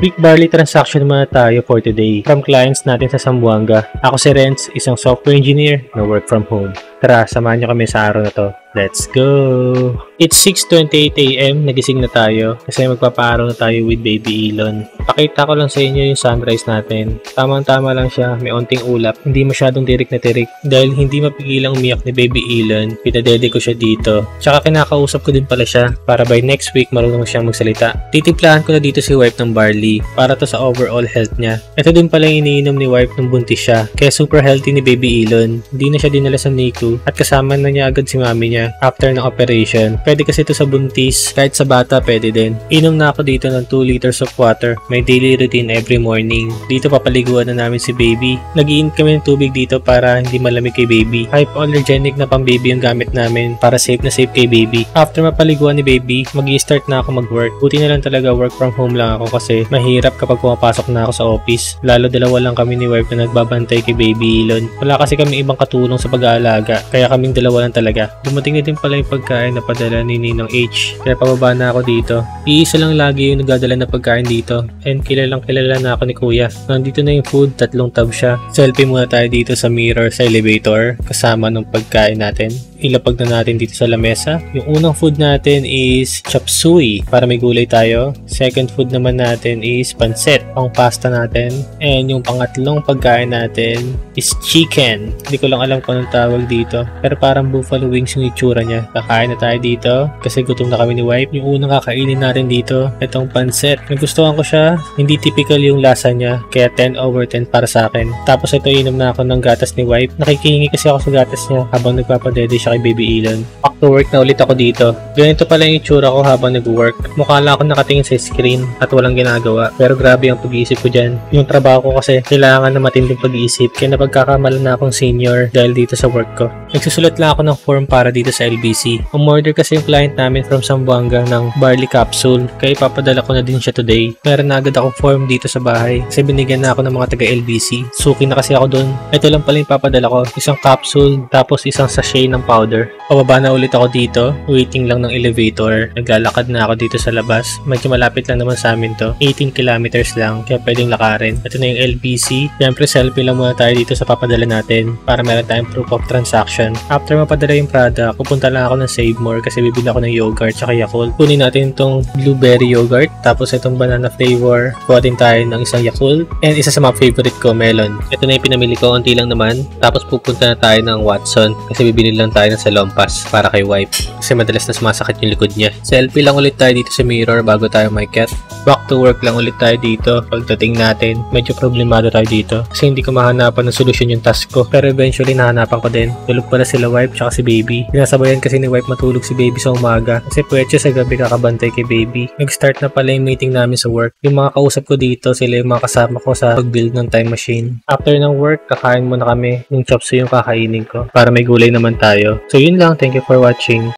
Quick barley transaction muna tayo for today from clients natin sa Zamboanga. Ako si Renz, isang software engineer na work from home. Tara, samahan nyo kami sa araw na to. Let's go! It's 6:28 AM, nagising na tayo kasi magpapaaraw na tayo with Baby Elon. Pakita ko lang sa inyo yung sunrise natin. Tamang-tama lang siya, may onting ulap, hindi masyadong tirik na tirik. Dahil hindi mapigilang umiyak ni Baby Elon, pinadede ko siya dito. Tsaka kinakausap ko din pala siya para by next week marunong siyang magsalita. Titimplahan ko na dito si wife ng barley para to sa overall health niya. Ito din pala yung iniinom ni wife nung buntis siya, kaya super healthy ni Baby Elon. Hindi na siya dinala sa NICU at kasama na niya agad si mami niya after ng operation. Pwede kasi ito sa buntis, kahit sa bata pwede din. Inom na ako dito ng 2 liters of water. May daily routine every morning. Dito papaliguan na namin si baby. Nag-iinit kami ng tubig dito para hindi malamig kay baby. Hypoallergenic na pang baby yung gamit namin para safe na safe kay baby. After mapaliguan ni baby, mag-i-start na ako mag-work. Buti na lang talaga work from home lang ako kasi mahirap kapag pumapasok na ako sa office. Lalo dalawa lang kami ni wife na nagbabantay kay Baby Elon. Wala kasi kami ibang katulong sa pag-aalaga, kaya kaming dalawa lang talaga. Dumating na din pala yung pagkain na padala ni Ninong H, kaya pababa na ako dito. Iisa lang lagi yung nagdadala na pagkain dito, and kilalang kilala na ako ni Kuya. Nandito na yung food, 3 tab siya. Selfie muna tayo dito sa mirror sa elevator, kasama ng pagkain natin. Ilapag na natin dito sa lamesa. Yung unang food natin is chop suey para may gulay tayo. Second food naman natin is pancit, pang pasta natin. And yung pangatlong pagkain natin is chicken. Hindi ko lang alam kung anong tawag dito, pero parang buffalo wings yung itsura niya. Kakain na tayo dito kasi gutom na kami ni wife. Yung unang kakainin natin dito, itong pancit. Nagustuhan ko siya, hindi typical yung lasa niya, kaya 10 over 10 para sa akin. Tapos ito, inom na ako ng gatas ni wife. Nakikihingi kasi ako sa gatas niya habang nagpapadede siya kay Baby Elon. Back to work na ulit ako dito. Ganito pala yung itsura ko habang nag-work. Mukha lang ako nakatingin sa screen at walang ginagawa. Pero grabe ang pag-iisip ko dyan. Yung trabaho ko kasi kailangan na matinding pag-iisip, kaya napagkakamalan na akong senior dahil dito sa work ko. Nagsusulat lang ako ng form para dito sa LBC. Umorder kasi yung client namin from Zamboanga ng barley capsule, kaya ipapadala ko na din siya today. Meron na agad akong form dito sa bahay kasi binigyan na ako ng mga taga LBC. Suki na kasi ako dun. Ito lang pala yung papadala ko. Isang capsule tapos isang sachet ng powder. Pababa na ulit ako dito. Waiting lang ng elevator. Naglalakad na ako dito sa labas. Medyo malapit lang naman sa amin to. 18 kilometers lang, kaya pwedeng lakarin. Ito na yung LBC. Siyempre selfie lang muna tayo dito sa papadala natin para meron tayong proof of transaction. After mapadala yung product, pupunta lang ako ng Save More kasi bibili ako ng yogurt tsaka Yakult. Kunin natin itong blueberry yogurt, tapos itong banana flavor. Kuha din tayo ng isang Yakult, and isa sa mga favorite ko, melon. Ito na yung pinamili ko, unti lang naman. Tapos pupunta na tayo ng Watson kasi bibili lang tayo ng Salompas para kay wife kasi madalas na sumasakit yung likod niya. Selfie lang ulit tayo dito sa mirror bago tayo makikat. Back to work lang ulit tayo dito. Pagdating natin, medyo problemado tayo dito kasi hindi ko mahanapan ng solusyon yung task ko, pero eventually nahanapan ko din. Tulog pala sila wife tsaka si baby. Pinasabayan kasi ni wife matulog si baby sa umaga kasi pwede sa gabi kakabantay kay baby. Nag-start na pala yung meeting namin sa work. Yung mga kausap ko dito, sila yung mga kasama ko sa pag-build ng time machine. After ng work, kakain muna kami. Yung chop suey yung kakainin ko para may gulay naman tayo. So yun lang, thank you for watching.